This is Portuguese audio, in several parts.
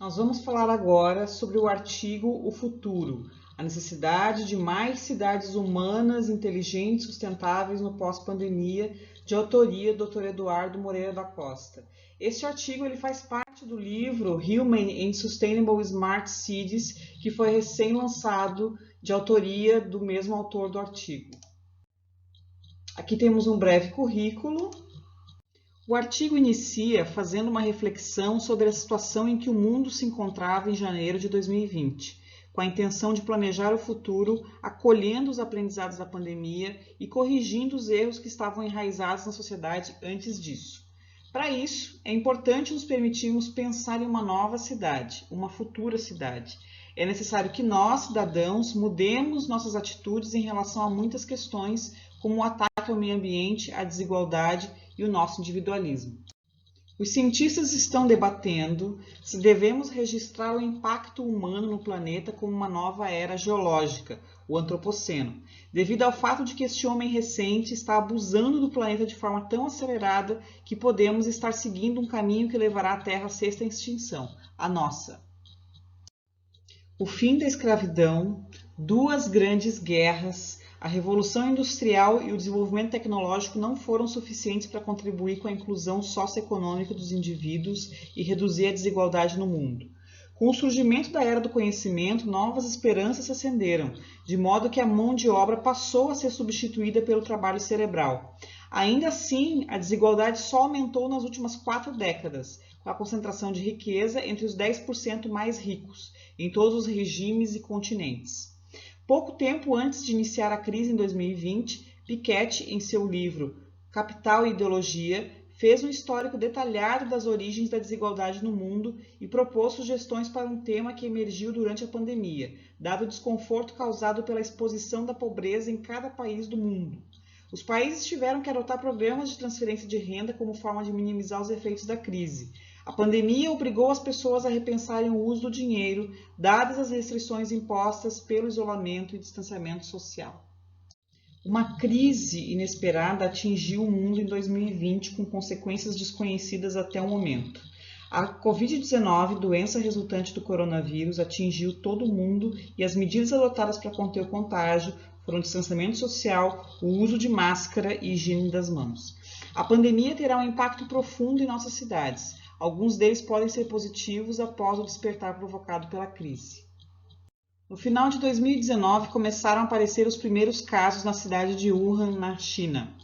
Nós vamos falar agora sobre o artigo O Futuro, a necessidade de mais cidades humanas, inteligentes, sustentáveis no pós-pandemia, de autoria do Dr. Eduardo Moreira da Costa. Este artigo ele faz parte do livro Human and Sustainable Smart Cities, que foi recém-lançado, de autoria do mesmo autor do artigo. Aqui temos um breve currículo. O artigo inicia fazendo uma reflexão sobre a situação em que o mundo se encontrava em janeiro de 2020, com a intenção de planejar o futuro, acolhendo os aprendizados da pandemia e corrigindo os erros que estavam enraizados na sociedade antes disso. Para isso, é importante nos permitirmos pensar em uma nova cidade, uma futura cidade. É necessário que nós, cidadãos, mudemos nossas atitudes em relação a muitas questões, como o ataque ao meio ambiente, a desigualdade e o nosso individualismo. Os cientistas estão debatendo se devemos registrar o impacto humano no planeta como uma nova era geológica, o antropoceno, devido ao fato de que este homem recente está abusando do planeta de forma tão acelerada que podemos estar seguindo um caminho que levará a Terra à sexta extinção, a nossa. O fim da escravidão, duas grandes guerras, a Revolução Industrial e o desenvolvimento tecnológico não foram suficientes para contribuir com a inclusão socioeconômica dos indivíduos e reduzir a desigualdade no mundo. Com o surgimento da Era do Conhecimento, novas esperanças se acenderam, de modo que a mão de obra passou a ser substituída pelo trabalho cerebral. Ainda assim, a desigualdade só aumentou nas últimas 4 décadas, com a concentração de riqueza entre os 10% mais ricos, em todos os regimes e continentes. Pouco tempo antes de iniciar a crise em 2020, Piketty, em seu livro Capital e Ideologia, fez um histórico detalhado das origens da desigualdade no mundo e propôs sugestões para um tema que emergiu durante a pandemia, dado o desconforto causado pela exposição da pobreza em cada país do mundo. Os países tiveram que adotar programas de transferência de renda como forma de minimizar os efeitos da crise. A pandemia obrigou as pessoas a repensarem o uso do dinheiro, dadas as restrições impostas pelo isolamento e distanciamento social. Uma crise inesperada atingiu o mundo em 2020 com consequências desconhecidas até o momento. A Covid-19, doença resultante do coronavírus, atingiu todo o mundo e as medidas adotadas para conter o contágio foram o distanciamento social, o uso de máscara e higiene das mãos. A pandemia terá um impacto profundo em nossas cidades. Alguns deles podem ser positivos após o despertar provocado pela crise. No final de 2019, começaram a aparecer os primeiros casos na cidade de Wuhan, na China.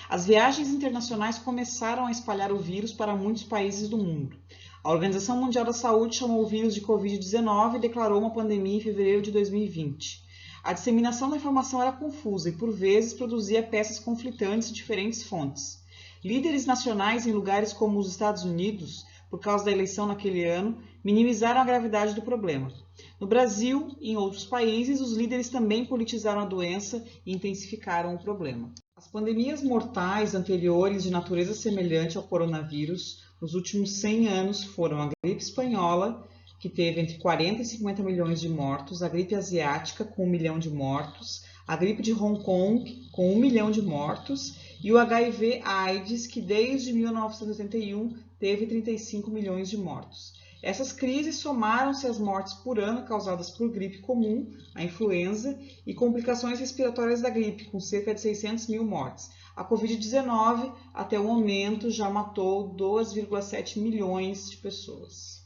As viagens internacionais começaram a espalhar o vírus para muitos países do mundo. A Organização Mundial da Saúde chamou o vírus de Covid-19 e declarou uma pandemia em fevereiro de 2020. A disseminação da informação era confusa e, por vezes, produzia peças conflitantes de diferentes fontes. Líderes nacionais em lugares como os Estados Unidos, por causa da eleição naquele ano, minimizaram a gravidade do problema. No Brasil e em outros países, os líderes também politizaram a doença e intensificaram o problema. As pandemias mortais anteriores de natureza semelhante ao coronavírus nos últimos 100 anos foram a gripe espanhola, que teve entre 40 e 50 milhões de mortos, a gripe asiática, com 1 milhão de mortos, a gripe de Hong Kong, com 1 milhão de mortos, e o HIV/AIDS, que desde 1981 teve 35 milhões de mortos. Essas crises somaram-se às mortes por ano causadas por gripe comum, a influenza, e complicações respiratórias da gripe, com cerca de 600 mil mortes. A Covid-19, até o momento, já matou 2,7 milhões de pessoas.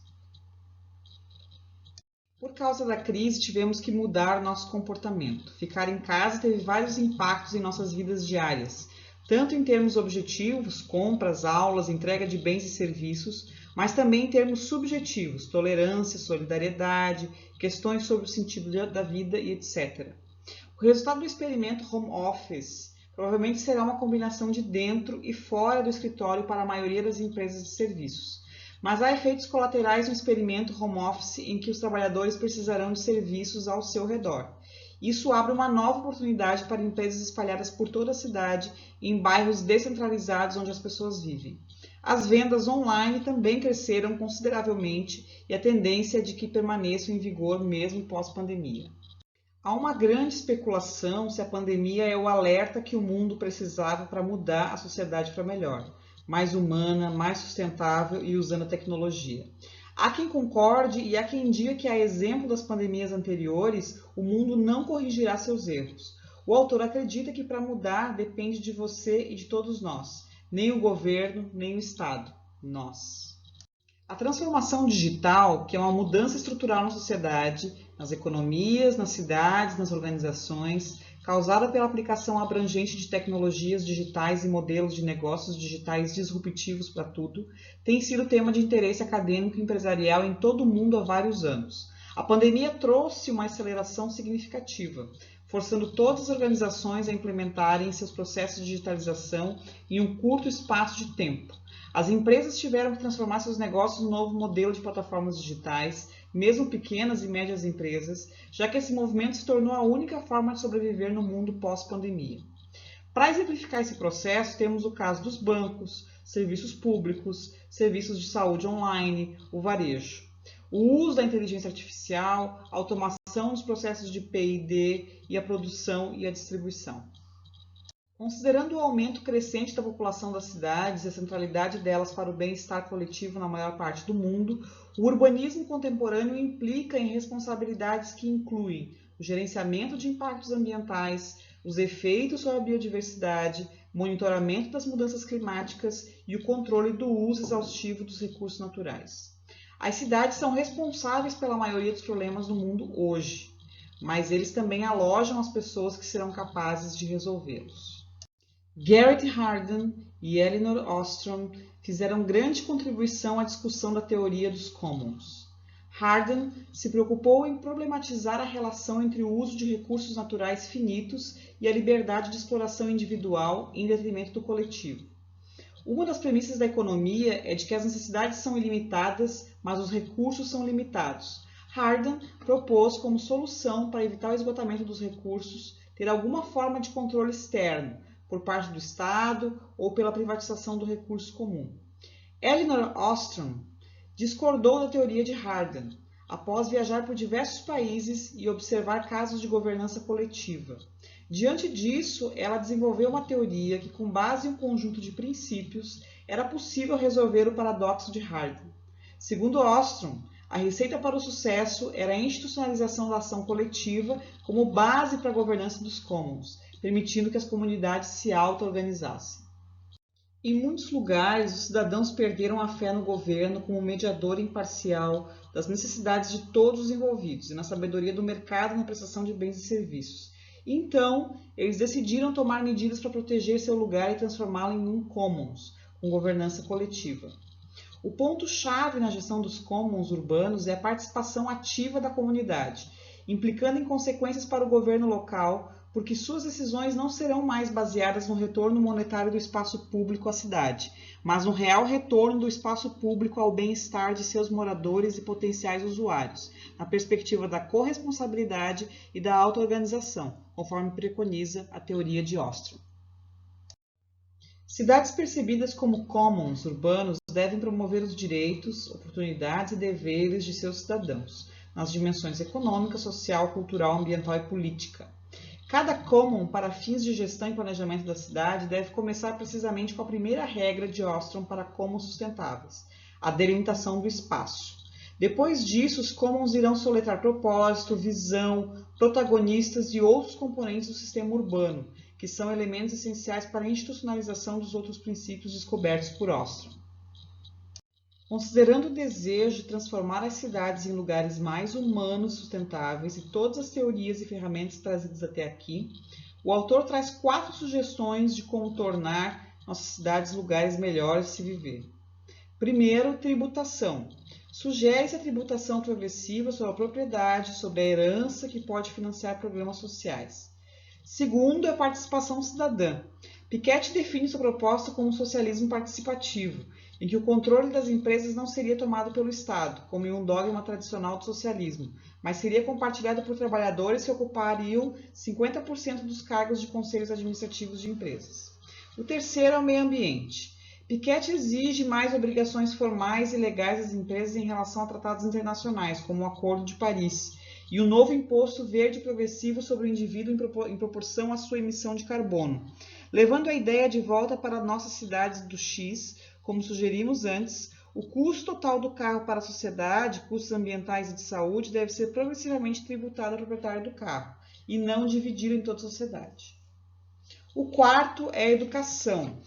Por causa da crise, tivemos que mudar nosso comportamento. Ficar em casa teve vários impactos em nossas vidas diárias, tanto em termos objetivos, compras, aulas, entrega de bens e serviços, mas também em termos subjetivos, tolerância, solidariedade, questões sobre o sentido da vida e etc. O resultado do experimento Home Office provavelmente será uma combinação de dentro e fora do escritório para a maioria das empresas de serviços. Mas há efeitos colaterais no experimento Home Office em que os trabalhadores precisarão de serviços ao seu redor. Isso abre uma nova oportunidade para empresas espalhadas por toda a cidade e em bairros descentralizados onde as pessoas vivem. As vendas online também cresceram consideravelmente e a tendência é de que permaneçam em vigor mesmo pós-pandemia. Há uma grande especulação se a pandemia é o alerta que o mundo precisava para mudar a sociedade para melhor, mais humana, mais sustentável e usando a tecnologia. Há quem concorde e há quem diga que, a exemplo das pandemias anteriores, o mundo não corrigirá seus erros. O autor acredita que para mudar depende de você e de todos nós, nem o governo, nem o Estado, nós. A transformação digital, que é uma mudança estrutural na sociedade, nas economias, nas cidades, nas organizações, causada pela aplicação abrangente de tecnologias digitais e modelos de negócios digitais disruptivos para tudo, tem sido tema de interesse acadêmico e empresarial em todo o mundo há vários anos. A pandemia trouxe uma aceleração significativa, forçando todas as organizações a implementarem seus processos de digitalização em um curto espaço de tempo. As empresas tiveram que transformar seus negócios num novo modelo de plataformas digitais, mesmo pequenas e médias empresas, já que esse movimento se tornou a única forma de sobreviver no mundo pós-pandemia. Para exemplificar esse processo, temos o caso dos bancos, serviços públicos, serviços de saúde online, o varejo. O uso da inteligência artificial, a automação dos processos de P&D e a produção e a distribuição. Considerando o aumento crescente da população das cidades e a centralidade delas para o bem-estar coletivo na maior parte do mundo, o urbanismo contemporâneo implica em responsabilidades que incluem o gerenciamento de impactos ambientais, os efeitos sobre a biodiversidade, monitoramento das mudanças climáticas e o controle do uso exaustivo dos recursos naturais. As cidades são responsáveis pela maioria dos problemas do mundo hoje, mas eles também alojam as pessoas que serão capazes de resolvê-los. Garrett Hardin e Elinor Ostrom fizeram grande contribuição à discussão da teoria dos commons. Hardin se preocupou em problematizar a relação entre o uso de recursos naturais finitos e a liberdade de exploração individual em detrimento do coletivo. Uma das premissas da economia é de que as necessidades são ilimitadas, mas os recursos são limitados. Hardin propôs como solução para evitar o esgotamento dos recursos ter alguma forma de controle externo, por parte do Estado ou pela privatização do recurso comum. Elinor Ostrom discordou da teoria de Hardin, após viajar por diversos países e observar casos de governança coletiva. Diante disso, ela desenvolveu uma teoria que, com base em um conjunto de princípios, era possível resolver o paradoxo de Hardin. Segundo Ostrom, a receita para o sucesso era a institucionalização da ação coletiva como base para a governança dos commons, permitindo que as comunidades se auto-organizassem. Em muitos lugares, os cidadãos perderam a fé no governo como mediador imparcial das necessidades de todos os envolvidos e na sabedoria do mercado na prestação de bens e serviços. Então, eles decidiram tomar medidas para proteger seu lugar e transformá-lo em um commons, com governança coletiva. O ponto-chave na gestão dos commons urbanos é a participação ativa da comunidade, implicando em consequências para o governo local, porque suas decisões não serão mais baseadas no retorno monetário do espaço público à cidade, mas no real retorno do espaço público ao bem-estar de seus moradores e potenciais usuários, na perspectiva da corresponsabilidade e da auto-organização, conforme preconiza a teoria de Ostrom. Cidades percebidas como commons urbanos devem promover os direitos, oportunidades e deveres de seus cidadãos, nas dimensões econômica, social, cultural, ambiental e política. Cada common, para fins de gestão e planejamento da cidade, deve começar precisamente com a primeira regra de Ostrom para commons sustentáveis, a delimitação do espaço. Depois disso, os commons irão soletrar propósito, visão, protagonistas e outros componentes do sistema urbano, que são elementos essenciais para a institucionalização dos outros princípios descobertos por Ostrom. Considerando o desejo de transformar as cidades em lugares mais humanos e sustentáveis e todas as teorias e ferramentas trazidas até aqui, o autor traz 4 sugestões de como tornar nossas cidades lugares melhores de se viver. Primeiro, tributação. Sugere-se a tributação progressiva sobre a propriedade, sobre a herança que pode financiar programas sociais. Segundo, a participação cidadã. Piketty define sua proposta como um socialismo participativo, em que o controle das empresas não seria tomado pelo Estado, como em um dogma tradicional do socialismo, mas seria compartilhado por trabalhadores que ocupariam 50% dos cargos de conselhos administrativos de empresas. O terceiro é o meio ambiente. Piketty exige mais obrigações formais e legais das empresas em relação a tratados internacionais, como o Acordo de Paris, e um novo imposto verde progressivo sobre o indivíduo em proporção à sua emissão de carbono, levando a ideia de volta para nossas cidades do X, como sugerimos antes, O custo total do carro para a sociedade, custos ambientais e de saúde, deve ser progressivamente tributado ao proprietário do carro e não dividido em toda a sociedade. O quarto é a educação.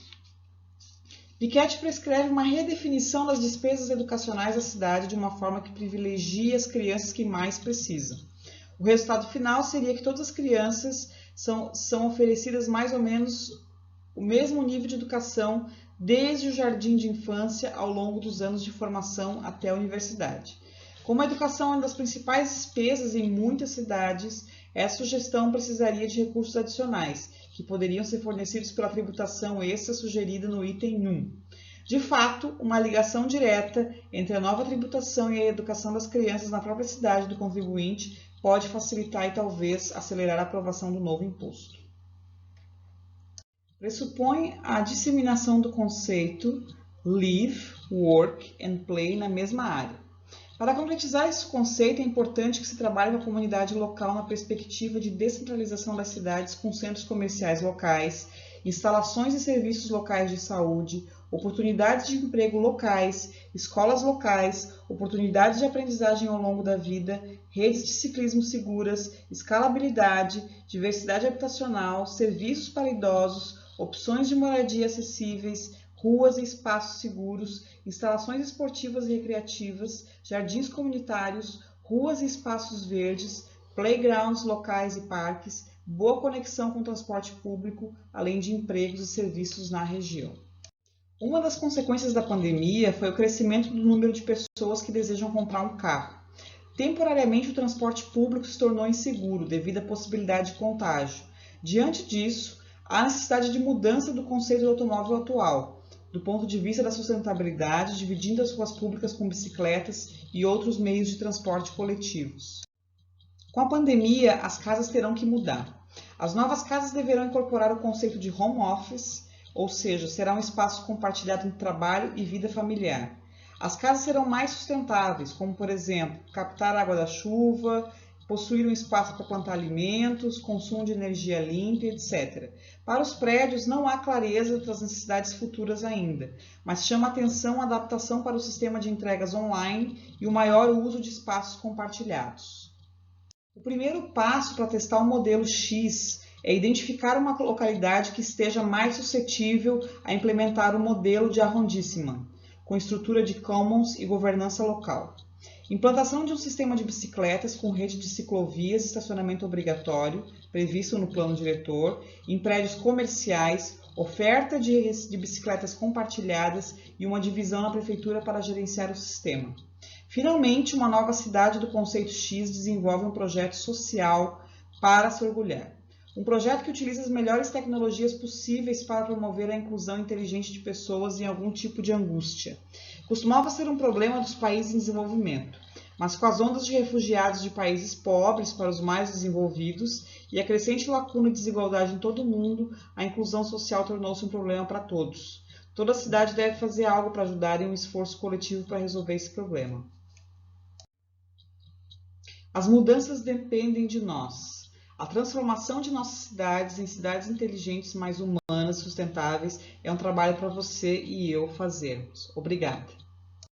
Piketty prescreve uma redefinição das despesas educacionais da cidade de uma forma que privilegie as crianças que mais precisam. O resultado final seria que todas as crianças são oferecidas mais ou menos o mesmo nível de educação desde o jardim de infância ao longo dos anos de formação até a universidade. Como a educação é uma das principais despesas em muitas cidades, essa sugestão precisaria de recursos adicionais, que poderiam ser fornecidos pela tributação extra sugerida no item 1. De fato, uma ligação direta entre a nova tributação e a educação das crianças na própria cidade do contribuinte pode facilitar e talvez acelerar a aprovação do novo imposto. Pressupõe a disseminação do conceito Live, Work and Play na mesma área. Para concretizar esse conceito, é importante que se trabalhe com a comunidade local na perspectiva de descentralização das cidades com centros comerciais locais, instalações e serviços locais de saúde, oportunidades de emprego locais, escolas locais, oportunidades de aprendizagem ao longo da vida, redes de ciclismo seguras, escalabilidade, diversidade habitacional, serviços para idosos, opções de moradia acessíveis, ruas e espaços seguros, instalações esportivas e recreativas, jardins comunitários, ruas e espaços verdes, playgrounds locais e parques, boa conexão com o transporte público, além de empregos e serviços na região. Uma das consequências da pandemia foi o crescimento do número de pessoas que desejam comprar um carro. Temporariamente, o transporte público se tornou inseguro devido à possibilidade de contágio. Diante disso, há necessidade de mudança do conceito do automóvel atual, do ponto de vista da sustentabilidade, dividindo as ruas públicas com bicicletas e outros meios de transporte coletivos. Com a pandemia, as casas terão que mudar. As novas casas deverão incorporar o conceito de home office, ou seja, será um espaço compartilhado entre trabalho e vida familiar. As casas serão mais sustentáveis, como, por exemplo, captar água da chuva, possuir um espaço para plantar alimentos, consumo de energia limpa, etc. Para os prédios, não há clareza das necessidades futuras ainda, mas chama atenção a adaptação para o sistema de entregas online e o maior uso de espaços compartilhados. O primeiro passo para testar o modelo X é identificar uma localidade que esteja mais suscetível a implementar o modelo de arrondissement, com estrutura de commons e governança local. Implantação de um sistema de bicicletas com rede de ciclovias e estacionamento obrigatório, previsto no plano diretor, em prédios comerciais, oferta de bicicletas compartilhadas e uma divisão na prefeitura para gerenciar o sistema. Finalmente, uma nova cidade do conceito X desenvolve um projeto social para se orgulhar. Um projeto que utiliza as melhores tecnologias possíveis para promover a inclusão inteligente de pessoas em algum tipo de angústia. Costumava ser um problema dos países em desenvolvimento, mas com as ondas de refugiados de países pobres para os mais desenvolvidos e a crescente lacuna e desigualdade em todo o mundo, a inclusão social tornou-se um problema para todos. Toda cidade deve fazer algo para ajudar em um esforço coletivo para resolver esse problema. As mudanças dependem de nós. A transformação de nossas cidades em cidades inteligentes, mais humanas, sustentáveis, é um trabalho para você e eu fazermos. Obrigada.